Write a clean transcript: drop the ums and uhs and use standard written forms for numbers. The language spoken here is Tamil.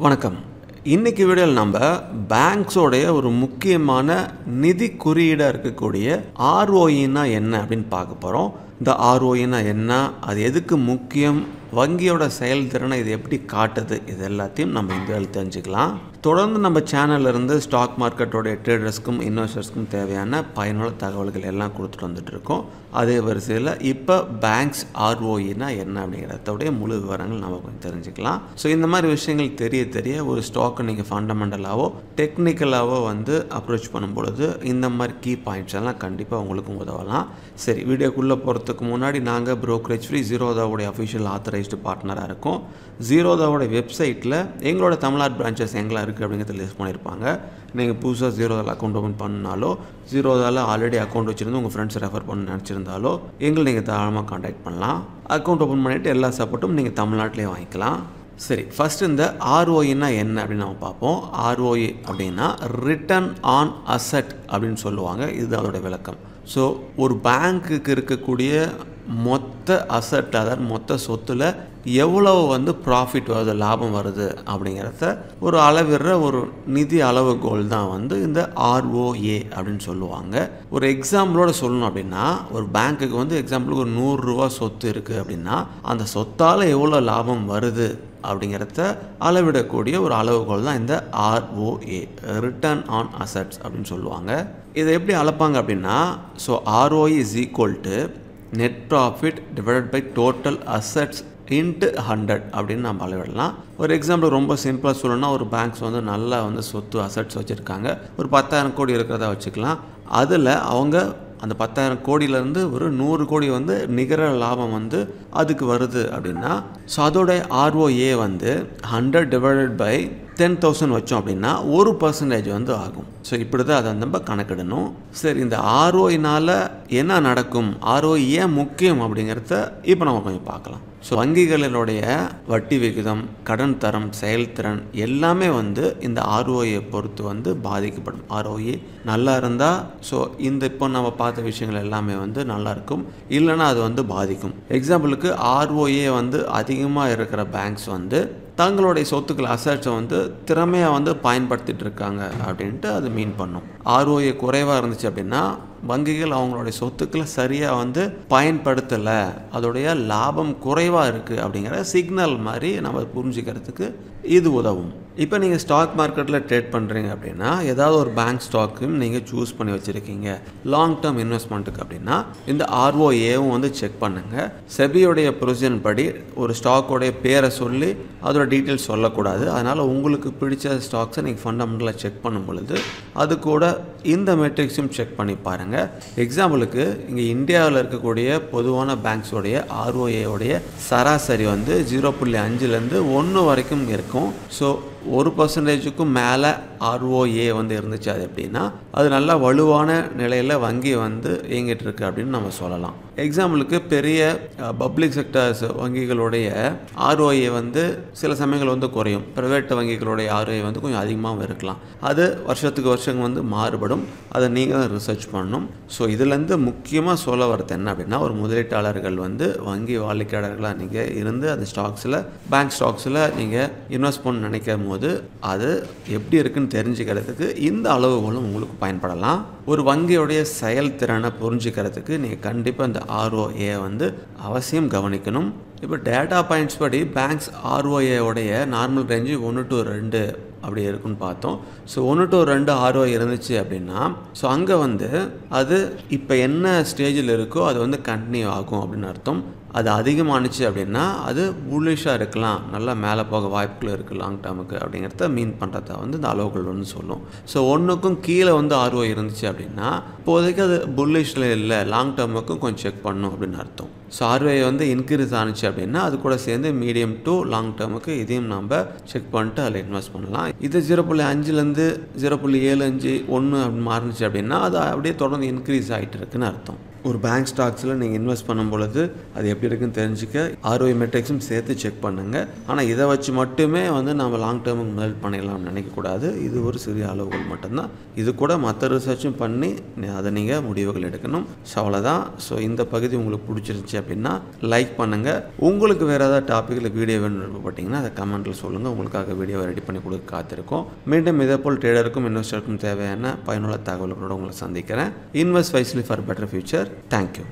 வணக்கம். இன்னைக்கு வீடியோவில் நம்ம பேங்க்ஸோடைய ஒரு முக்கியமான நிதி குறியீடாக இருக்கக்கூடிய ஆர்ஓஇனா என்ன அப்படின்னு பார்க்க போகிறோம். இந்த ஆர்ஓஇனா என்ன, அது எதுக்கு முக்கியம், வங்கியோட செயல்திறனை இது எப்படி காட்டுது, இது எல்லாத்தையும் நம்ம இந்த வேலை தெரிஞ்சுக்கலாம். தொடர்ந்து நம்ம சேனல்ல இருந்து ஸ்டாக் மார்க்கெட்டோடைய ட்ரேடர்ஸ்க்கும் இன்வெஸ்டர்ஸ்க்கும் தேவையான பயனுள்ள தகவல்கள் எல்லாம் கொடுத்துட்டு வந்துட்டு இருக்கோம். அதே வரிசையில் இப்போ பேங்க்ஸ் ஆர்ஓஇனா என்ன அப்படிங்கிறதோடைய முழு விவரங்கள் நம்ம கொஞ்சம் தெரிஞ்சுக்கலாம். ஸோ இந்த மாதிரி விஷயங்கள் தெரிய ஒரு ஸ்டாக்கை நீங்கள் ஃபண்டமெண்டலாவோ டெக்னிக்கலாவோ அப்ரோச் பண்ணும் பொழுது இந்த மாதிரி கீ பாயிண்ட்ஸ் எல்லாம் கண்டிப்பாக உங்களுக்கு உதவலாம். சரி, வீடியோக்குள்ளே போகிறதுக்கு முன்னாடி நாங்கள் ப்ரோக்கரேஜ் ஃப்ரீ ஜீரோதாவுடைய அஃபிஷியல் ஆத்தரைஸ்டு பார்ட்னராக இருக்கோம். ஜீரோதாவோட வெப்சைட்டில் எங்களோட தமிழ்நாடு பிரான்ச்சஸ் எங்கெல்லாம் இருக்குது அப்படிங்கிறத லிஸ்ட் பண்ணியிருப்பாங்க. நீங்கள் புதுசாக ஜீரோதாவில் அக்கௌண்ட் ஓப்பன் பண்ணாலோ, ஜீரோதாவில் ஆல்ரெடி அக்கௌண்ட் வச்சுருந்து உங்கள் ஃப்ரெண்ட்ஸ் ரெஃபர் பண்ண நினச்சிருந்தாலோ எங்களை நீங்கள் தாராளமாக காண்டாக்ட் பண்ணலாம். அக்கௌண்ட் ஓப்பன் பண்ணிவிட்டு எல்லா சப்போர்ட்டும் நீங்கள் தமிழ்நாட்டிலே வாங்கிக்கலாம். சரி, ஃபஸ்ட்டு இந்த ஆர்ஓஇனா என்ன அப்படின்னு நம்ம பார்ப்போம். ஆர்ஓஇ அப்படின்னா ரிட்டர்ன் ஆன் அசெட் அப்படின்னு சொல்லுவாங்க. இது அதோட விளக்கம். ஸோ ஒரு பேங்க்குக்கு இருக்கக்கூடிய மொத்த அசெட், அதாவது மொத்த சொத்தில் எவ்வளவு ப்ராஃபிட் வருது, லாபம் வருது அப்படிங்கிறத ஒரு அளவிடுற ஒரு நிதி அளவுகோல் தான் இந்த ஆர்ஓஏ அப்படின்னு சொல்லுவாங்க. ஒரு எக்ஸாம்பிளோட சொல்லணும் அப்படின்னா, ஒரு பேங்க்குக்கு எக்ஸாம்பிளுக்கு ஒரு 100 ரூபா சொத்து இருக்குது அப்படின்னா அந்த சொத்தால் எவ்வளோ லாபம் வருது அப்படிங்கிறத அளவிடக்கூடிய ஒரு அளவுகோல் தான் இந்த ஆர்ஓஏ, ரிட்டர்ன் ஆன் அசெட்ஸ் அப்படின்னு சொல்லுவாங்க. இதை எப்படி அளப்பாங்க அப்படின்னா, so ROE is equal to net profit divided by total assets into 100 அப்படின்னு நம்ம அளவிடலாம். ஒரு எக்ஸாம்பிள் ரொம்ப சிம்பிளாக சொல்லணும்னா, ஒரு பேங்க்ஸ் நல்லா சொத்து அசெட்ஸ் வச்சுருக்காங்க. ஒரு 10,000 கோடி இருக்கிறதா வச்சுக்கலாம். அதில் அவங்க அந்த 10,000 கோடியிலேருந்து ஒரு 100 கோடி நிகர லாபம் அதுக்கு வருது அப்படின்னா, ஸோ அதோடைய ஆர்ஓஏ 100 டிவைடட் பை 10,000 வச்சோம் அப்படின்னா 1% ஆகும். ஸோ இப்படி தான் அதை நம்ம கணக்கிடணும். சரி, இந்த ஆர்ஓஇனால் என்ன நடக்கும், ஆர்ஓஇ ஏன் முக்கியம் அப்படிங்கிறத இப்போ நம்ம கொஞ்சம் பார்க்கலாம். ஸோ வங்கிகளினுடைய வட்டி விகிதம், கடன் தரம், செயல்திறன் எல்லாமே இந்த ஆர்ஓஏ பொறுத்து பாதிக்கப்படும். ஆர்ஓஏ நல்லா இருந்தால் ஸோ இப்போ நம்ம பார்த்த விஷயங்கள் எல்லாமே நல்லா இருக்கும், இல்லைன்னா அது பாதிக்கும். எக்ஸாம்பிளுக்கு ஆர்ஓஏ அதிகமாக இருக்கிற பேங்க்ஸ் தங்களுடைய சொத்துக்கள் அசட்ஸை திறமையாக பயன்படுத்திட்டு இருக்காங்க அப்படின்ட்டு அது மீன் பண்ணும். ஆர்ஓஏ குறைவாக இருந்துச்சு அப்படின்னா வங்கிகள் அவங்களுடைய சொத்துக்களை சரியாக பயன்படுத்தலை, அதோடைய லாபம் குறைவாக இருக்குது அப்படிங்கிற சிக்னல் மாதிரி நம்ம புரிஞ்சுக்கிறதுக்கு இது உதவும். இப்போ நீங்கள் ஸ்டாக் மார்க்கெட்டில் ட்ரேட் பண்ணுறீங்க அப்படின்னா, ஏதாவது ஒரு பேங்க் ஸ்டாக்கும் நீங்கள் சூஸ் பண்ணி வச்சுருக்கீங்க லாங் டேர்ம் இன்வெஸ்ட்மெண்ட்டுக்கு அப்படின்னா, இந்த ஆர்ஓஏவும் செக் பண்ணுங்கள். செபியோடைய ப்ரொசீஜர் படி ஒரு ஸ்டாக்கோடைய பேரை சொல்லி அதோட டீட்டெயில்ஸ் சொல்லக்கூடாது. அதனால் உங்களுக்கு பிடிச்ச ஸ்டாக்ஸை நீங்கள் ஃபண்டமெண்டலாக செக் பண்ணும் பொழுது அது கூட இந்த மெட்ரிக்ஸும் செக் பண்ணி பாருங்கள். எக்ஸாம்பிளுக்கு இங்கே இந்தியாவில் இருக்கக்கூடிய பொதுவான பேங்க்ஸோடைய ஆர்ஓஏவுடைய சராசரி 0.5லேருந்து 1 வரைக்கும் இருக்கும். ஸோ 1%க்கும் மேலே ஆர்ஓஏ இருந்துச்சு அது எப்படின்னா, அது நல்லா வலுவான நிலையில் வங்கி இயங்கிட்டு இருக்கு அப்படின்னு நம்ம சொல்லலாம். எக்ஸாம்பிளுக்கு பெரிய பப்ளிக் செக்டர்ஸ் வங்கிகளுடைய ஆர்ஓஏ சில சமயங்கள் குறையும். ப்ரைவேட் வங்கிகளுடைய ஆர்ஓஏ கொஞ்சம் அதிகமாகவும் இருக்கலாம். அது வருஷத்துக்கு வருஷம் மாறுபடும். அதை நீங்கள் தான் ரிசர்ச் பண்ணணும். ஸோ இதுலேருந்து முக்கியமாக சொல்ல வரது என்ன அப்படின்னா, ஒரு முதலீட்டாளர்கள் வங்கி வாடிக்கையாளர்களாக நீங்கள் இருந்து அந்த ஸ்டாக்ஸில், பேங்க் ஸ்டாக்ஸில் நீங்கள் இன்வெஸ்ட் பண்ண நினைக்கும் போது அது எப்படி இருக்குன்னு தெரிஞ்சுக்கிறதுக்கு இந்த அளவுகளும் உங்களுக்கு பயன்படலாம். ஒரு வங்கியோடைய செயல்திறனை புரிஞ்சுக்கிறதுக்கு நீங்கள் கண்டிப்பாக இந்த ஆர்ஓஏ அவசியம் கவனிக்கணும். இப்போ டேட்டா பாயிண்ட்ஸ் படி பேங்க்ஸ் ஆர்ஓஏவுடைய நார்மல் ரேஞ்சு 1 to 2 அப்படி இருக்குன்னு பார்த்தோம். ஸோ 1 to 2 ஆர்ஓஏ இருந்துச்சு அப்படின்னா, ஸோ அங்கே அது இப்போ என்ன ஸ்டேஜில் இருக்கோ அது கண்டினியூ ஆகும் அப்படின்னு அர்த்தம். அது அதிகமானுச்சு அப்படின்னா அது புல்லிஷாக இருக்கலாம், நல்லா மேலே போக வாய்ப்புகள் இருக்குது லாங் டேர்முக்கு அப்படிங்கிறத மீன் பண்ணுறத இந்த அளவுகள் சொல்லும். ஸோ 1க்கும் கீழே ஆர்ஓஏ இருந்துச்சு அப்படின்னா இப்போதைக்கு அது புல்லிஷில் இல்லை, லாங் டேர்முக்கும் கொஞ்சம் செக் பண்ணும் அப்படின்னு அர்த்தம். ஸோ ஆர்ஓஏ இன்க்ரீஸ் ஆனிச்சு அப்படின்னா அது கூட சேர்ந்து மீடியம் டு லாங் டேர்முக்கு இதையும் நம்ம செக் பண்ணிட்டு அதில் இன்வெஸ்ட் பண்ணலாம். இது 0.5லேருந்து 0.75 1 அப்படி மாறுனுச்சு அப்படின்னா அது அப்படியே தொடர்ந்து இன்க்ரீஸ் ஆகிட்டு இருக்குன்னு அர்த்தம். ஒரு பேங்க் ஸ்டாக்ஸில் நீங்கள் இன்வெஸ்ட் பண்ணும் பொழுது அது எப்படி இருக்குன்னு தெரிஞ்சுக்க ROI மெட்ரிக்ஸும் சேர்த்து செக் பண்ணுங்கள். ஆனால் இதை வச்சு மட்டுமே நம்ம லாங் டேர்முக்கு முதல் பண்ணிடலாம்னு நினைக்கக்கூடாது. இது ஒரு சிறிய அளவுகள் மட்டும்தான். இது கூட மற்ற ரிசர்ச்சும் பண்ணி அதை நீங்கள் முடிவுகள் எடுக்கணும். ஸோ அவ்வளோதான். ஸோ இந்த பகுதி உங்களுக்கு பிடிச்சிருந்துச்சி அப்படின்னா லைக் பண்ணுங்கள். உங்களுக்கு வேறு ஏதாவது டாப்பிக்கில் வீடியோ வேணும்னு விருப்பப்பட்டீங்கன்னா அதை கமெண்ட்டில் சொல்லுங்கள். உங்களுக்காக வீடியோவை ரெடி பண்ணி கொடுக்க காத்திருக்கோம். மீண்டும் இதேபோல் ட்ரேடருக்கும் இன்வெஸ்டருக்கும் தேவையான பயனுள்ள தகவல்களோடு உங்களை சந்திக்கிறேன். Invest wisely for better future. Thank you.